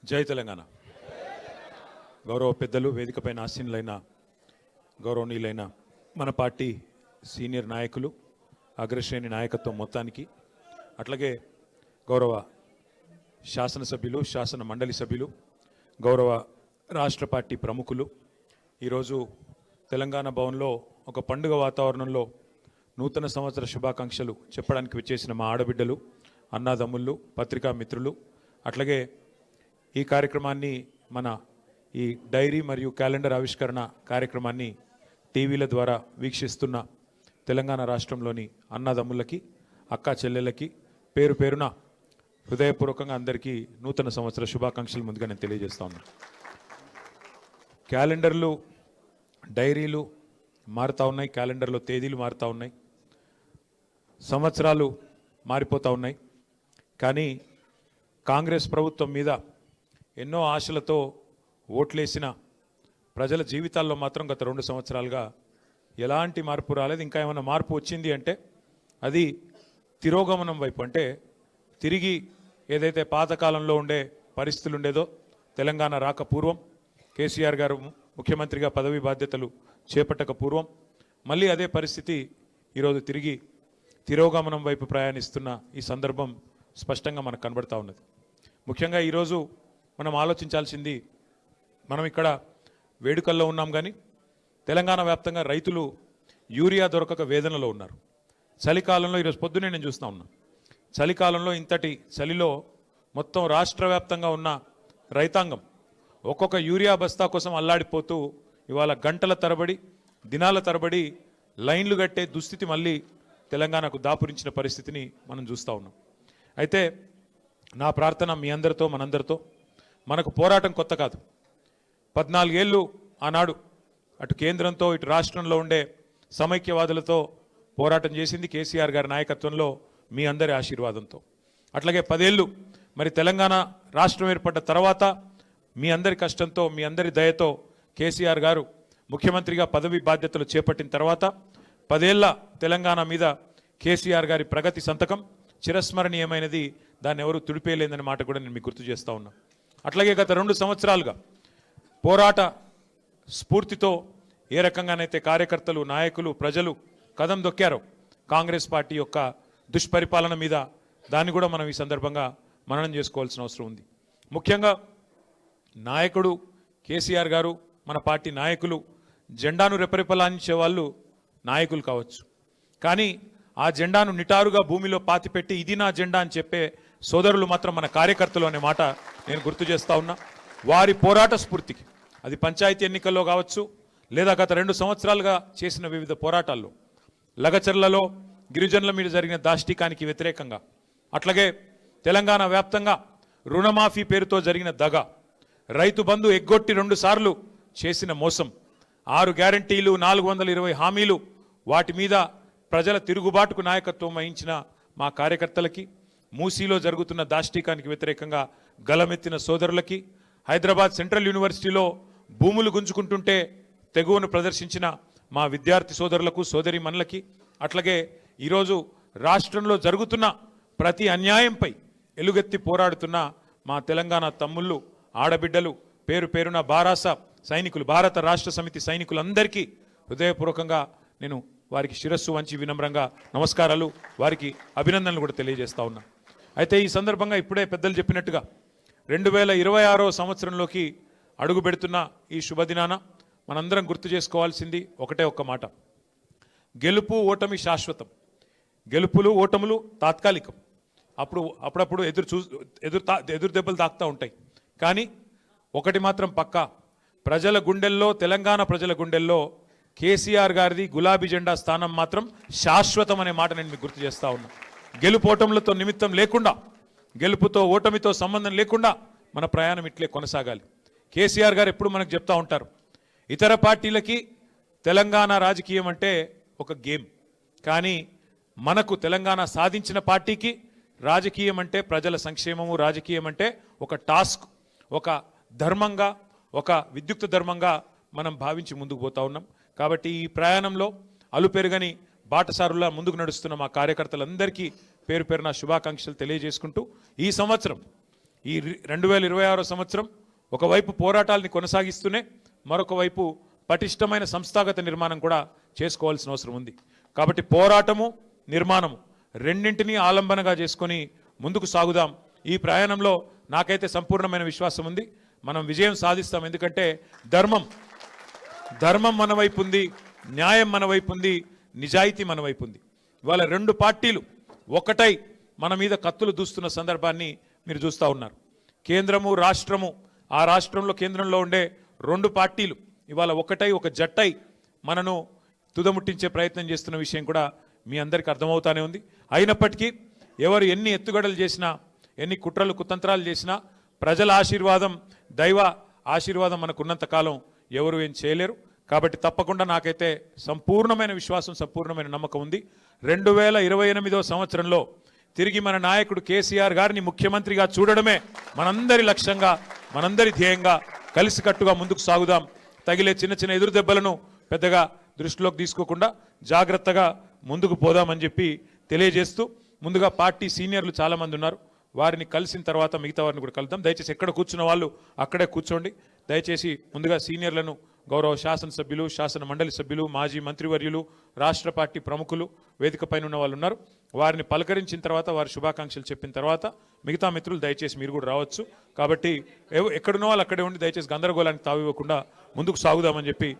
జై తెలంగాణ. గౌరవ పెద్దలు, వేదికపైన ఆసీనులైన గౌరవనీయులైన మన పార్టీ సీనియర్ నాయకులు, అగ్రశ్రేణి నాయకత్వం మొత్తానికి, అట్లాగే గౌరవ శాసనసభ్యులు, శాసన మండలి సభ్యులు, గౌరవ రాష్ట్ర పార్టీ ప్రముఖులు, ఈరోజు తెలంగాణ భవన్లో ఒక పండుగ వాతావరణంలో నూతన సంవత్సర శుభాకాంక్షలు చెప్పడానికి విచ్చేసిన మా ఆడబిడ్డలు, అన్నాదమ్ముళ్ళు, పత్రికా మిత్రులు, అట్లాగే ఈ కార్యక్రమాన్ని మన ఈ డైరీ మరియు క్యాలెండర్ ఆవిష్కరణ కార్యక్రమాన్ని టీవీల ద్వారా వీక్షిస్తున్న తెలంగాణ రాష్ట్రంలోని అన్నదమ్ములకి, అక్కా చెల్లెళ్ళకి పేరు పేరున హృదయపూర్వకంగా అందరికీ నూతన సంవత్సర శుభాకాంక్షలు ముందుగా నేను తెలియజేస్తా ఉన్నాను. క్యాలెండర్లు, డైరీలు మారుతూ ఉన్నాయి, క్యాలెండర్లో తేదీలు మారుతూ ఉన్నాయి, సంవత్సరాలు మారిపోతూ ఉన్నాయి. కానీ కాంగ్రెస్ ప్రభుత్వం మీద ఎన్నో ఆశలతో ఓట్లేసిన ప్రజల జీవితాల్లో మాత్రం గత 2 సంవత్సరాలుగా ఎలాంటి మార్పు రాలేదు. ఇంకా ఏమైనా మార్పు వచ్చింది అంటే అది తిరోగమనం వైపు, అంటే తిరిగి ఏదైతే పాతకాలంలో ఉండే పరిస్థితులు ఉండేదో, తెలంగాణ రాక పూర్వం, కేసీఆర్ గారు ముఖ్యమంత్రిగా పదవి బాధ్యతలు చేపట్టక పూర్వం మళ్ళీ అదే పరిస్థితి ఈరోజు తిరిగి తిరోగమనం వైపు ప్రయాణిస్తున్న ఈ సందర్భం స్పష్టంగా మనకు కనబడతా ఉన్నది. ముఖ్యంగా ఈరోజు మనం ఆలోచించాల్సింది, మనం ఇక్కడ వేడుకల్లో ఉన్నాం కానీ తెలంగాణ వ్యాప్తంగా రైతులు యూరియా దొరకక వేదనలో ఉన్నారు. చలికాలంలో ఈరోజు పొద్దునే నేను చూస్తూ ఉన్నాను, చలికాలంలో ఇంతటి చలిలో మొత్తం రాష్ట్ర వ్యాప్తంగా ఉన్న రైతాంగం ఒక్కొక్క యూరియా బస్తా కోసం అల్లాడిపోతూ ఇవాళ గంటల తరబడి, దినాల తరబడి లైన్లు కట్టే దుస్థితి మళ్ళీ తెలంగాణకు దాపురించిన పరిస్థితిని మనం చూస్తూ ఉన్నాం. అయితే నా ప్రార్థన మీ అందరితో, మనందరితో, మనకు పోరాటం కొత్త కాదు. 14 ఏళ్ళు ఆనాడు అటు కేంద్రంతో ఇటు రాష్ట్రంలో ఉండే సమైక్యవాదులతో పోరాటం చేసింది కేసీఆర్ గారి నాయకత్వంలో, మీ అందరి ఆశీర్వాదంతో. అట్లాగే 10 ఏళ్ళు మరి తెలంగాణ రాష్ట్రం ఏర్పడ్డ తర్వాత మీ అందరి కష్టంతో, మీ అందరి దయతో కేసీఆర్ గారు ముఖ్యమంత్రిగా పదవి బాధ్యతలు చేపట్టిన తర్వాత 10 ఏళ్ల తెలంగాణ మీద కేసీఆర్ గారి ప్రగతి సంతకం చిరస్మరణీయమైనది, దాన్ని ఎవరు తుడిపేయలేదనే మాట కూడా నేను మీకు గుర్తు చేస్తూ ఉన్నా. అట్లాగే గత 2 సంవత్సరాలుగా పోరాట స్ఫూర్తితో ఏ రకంగానైతే కార్యకర్తలు, నాయకులు, ప్రజలు కదం దొక్కారో కాంగ్రెస్ పార్టీ యొక్క దుష్పరిపాలన మీద, దాన్ని కూడా మనం ఈ సందర్భంగా మననం చేసుకోవాల్సిన అవసరం ఉంది. ముఖ్యంగా నాయకుడు కేసీఆర్ గారు, మన పార్టీ నాయకులు జెండాను రెపరెపలాంచే వాళ్ళు నాయకులు కావచ్చు, కానీ ఆ జెండాను నిటారుగా భూమిలో పాతిపెట్టి ఇది నా జెండా అని చెప్పే సోదరులు మాత్రం మన కార్యకర్తలు అనే మాట నేను గుర్తు చేస్తా ఉన్నా. వారి పోరాట స్ఫూర్తికి, అది పంచాయతీ ఎన్నికల్లో కావచ్చు, లేదా గత 2 సంవత్సరాలుగా చేసిన వివిధ పోరాటాల్లో, లగచర్లలో గిరిజనుల మీద జరిగిన దాష్టికానికి వ్యతిరేకంగా, అట్లాగే తెలంగాణ వ్యాప్తంగా రుణమాఫీ పేరుతో జరిగిన దగ, రైతు బంధు ఎగ్గొట్టి 2 సార్లు చేసిన మోసం, 6 గ్యారంటీలు, 420 హామీలు, వాటి మీద ప్రజల తిరుగుబాటుకు నాయకత్వం వహించిన మా కార్యకర్తలకి, మూసీలో జరుగుతున్న దాష్టికానికి వ్యతిరేకంగా గలమెత్తిన సోదరులకి, హైదరాబాద్ సెంట్రల్ యూనివర్సిటీలో భూములు గుంజుకుంటుంటే తెగువను ప్రదర్శించిన మా విద్యార్థి సోదరులకు, సోదరీమణులకి, అట్లాగే ఈరోజు రాష్ట్రంలో జరుగుతున్న ప్రతి అన్యాయంపై ఎలుగెత్తి పోరాడుతున్న మా తెలంగాణ తమ్ముళ్ళు, ఆడబిడ్డలు, పేరు పేరున బారాస సైనికులు, భారత రాష్ట్ర సమితి సైనికులందరికీ హృదయపూర్వకంగా నేను వారికి శిరస్సు వంచి వినమ్రంగా నమస్కారాలు, వారికి అభినందనలు కూడా తెలియజేస్తా ఉన్నా. అయితే ఈ సందర్భంగా ఇప్పుడే పెద్దలు చెప్పినట్టుగా 2026వ సంవత్సరంలోకి అడుగు పెడుతున్న ఈ శుభదినాన మనందరం గుర్తు చేసుకోవాల్సింది ఒకటే ఒక్క మాట, గెలుపు ఓటమి శాశ్వతం, గెలుపులు ఓటములు తాత్కాలికం. అప్పుడప్పుడు ఎదురు దెబ్బలు తాకుతూ ఉంటాయి, కానీ ఒకటి మాత్రం పక్కా, ప్రజల గుండెల్లో, తెలంగాణ ప్రజల గుండెల్లో కేసీఆర్ గారిది గులాబీ జెండా స్థానం మాత్రం శాశ్వతం అనే మాట నేను మీకు గుర్తు చేస్తా ఉన్నా. గెలుపోటములతో నిమిత్తం లేకుండా, గెలుపుతో ఓటమితో సంబంధం లేకుండా మన ప్రయాణం ఇట్లే కొనసాగాలి. కేసీఆర్ గారు ఎప్పుడు మనకు చెప్తా ఉంటారు, ఇతర పార్టీలకి తెలంగాణ రాజకీయం అంటే ఒక గేమ్, కానీ మనకు తెలంగాణ సాధించిన పార్టీకి రాజకీయం అంటే ప్రజల సంక్షేమము, రాజకీయం అంటే ఒక టాస్క్, ఒక ధర్మంగా, ఒక విద్యుక్త ధర్మంగా మనం భావించి ముందుకు పోతా ఉన్నాం. కాబట్టి ఈ ప్రయాణంలో అలుపెరుగని బాటసారులా ముందుకు నడుస్తున్న మా కార్యకర్తలందరికీ పేరు పేరున శుభాకాంక్షలు తెలియజేసుకుంటూ, ఈ సంవత్సరం ఈ 2026 సంవత్సరం ఒకవైపు పోరాటాలని కొనసాగిస్తూనే మరొక వైపు పటిష్టమైన సంస్థాగత నిర్మాణం కూడా చేసుకోవాల్సిన అవసరం ఉంది. కాబట్టి పోరాటము నిర్మాణము రెండింటినీ ఆలంబనగా చేసుకొని ముందుకు సాగుదాం. ఈ ప్రయాణంలో నాకైతే సంపూర్ణమైన విశ్వాసం ఉంది, మనం విజయం సాధిస్తాం. ఎందుకంటే ధర్మం మన వైపు ఉంది, న్యాయం మన వైపు ఉంది, నిజాయితీ మన వైపు ఉంది. ఇవాళ రెండు పార్టీలు ఒకటై మన మీద కత్తులు దూస్తున్న సందర్భాన్ని మీరు చూస్తూ ఉన్నారు. కేంద్రము రాష్ట్రము, ఆ రాష్ట్రంలో కేంద్రంలో ఉండే రెండు పార్టీలు ఇవాళ ఒకటై ఒక జట్టై మనను తుదముట్టించే ప్రయత్నం చేస్తున్న విషయం కూడా మీ అందరికీ అర్థమవుతానే ఉంది. అయినప్పటికీ ఎవరు ఎన్ని ఎత్తుగడలు చేసినా, ఎన్ని కుట్రలు కుతంత్రాలు చేసినా ప్రజల ఆశీర్వాదం, దైవ ఆశీర్వాదం మనకున్నంత కాలం ఎవరు ఏం చేయలేరు. కాబట్టి తప్పకుండా నాకైతే సంపూర్ణమైన విశ్వాసం, సంపూర్ణమైన నమ్మకం ఉంది. 2028 సంవత్సరంలో తిరిగి మన నాయకుడు కేసీఆర్ గారిని ముఖ్యమంత్రిగా చూడడమే మనందరి లక్ష్యంగా, మనందరి ధ్యేయంగా కలిసికట్టుగా ముందుకు సాగుదాం. తగిలే చిన్న చిన్న ఎదురు దెబ్బలను పెద్దగా దృష్టిలోకి తీసుకోకుండా జాగ్రత్తగా ముందుకు పోదామని చెప్పి తెలియజేస్తూ, ముందుగా పార్టీ సీనియర్లు చాలామంది ఉన్నారు, వారిని కలిసిన తర్వాత మిగతా వారిని కూడా కలుద్దాం. దయచేసి ఎక్కడ కూర్చున్న వాళ్ళు అక్కడే కూర్చోండి. దయచేసి ముందుగా సీనియర్లను, గౌరవ శాసనసభ్యులు, శాసన మండలి సభ్యులు, మాజీ మంత్రివర్యులు, రాష్ట్ర పార్టీ ప్రముఖులు వేదిక పైన ఉన్న వాళ్ళు ఉన్నారు, వారిని పలకరించిన తర్వాత వారి శుభాకాంక్షలు చెప్పిన తర్వాత మిగతా మిత్రులు దయచేసి మీరు కూడా రావచ్చు. కాబట్టి ఎక్కడున్న వాళ్ళు అక్కడే ఉండి దయచేసి గందరగోళానికి తావివ్వకుండా ముందుకు సాగుదామని చెప్పి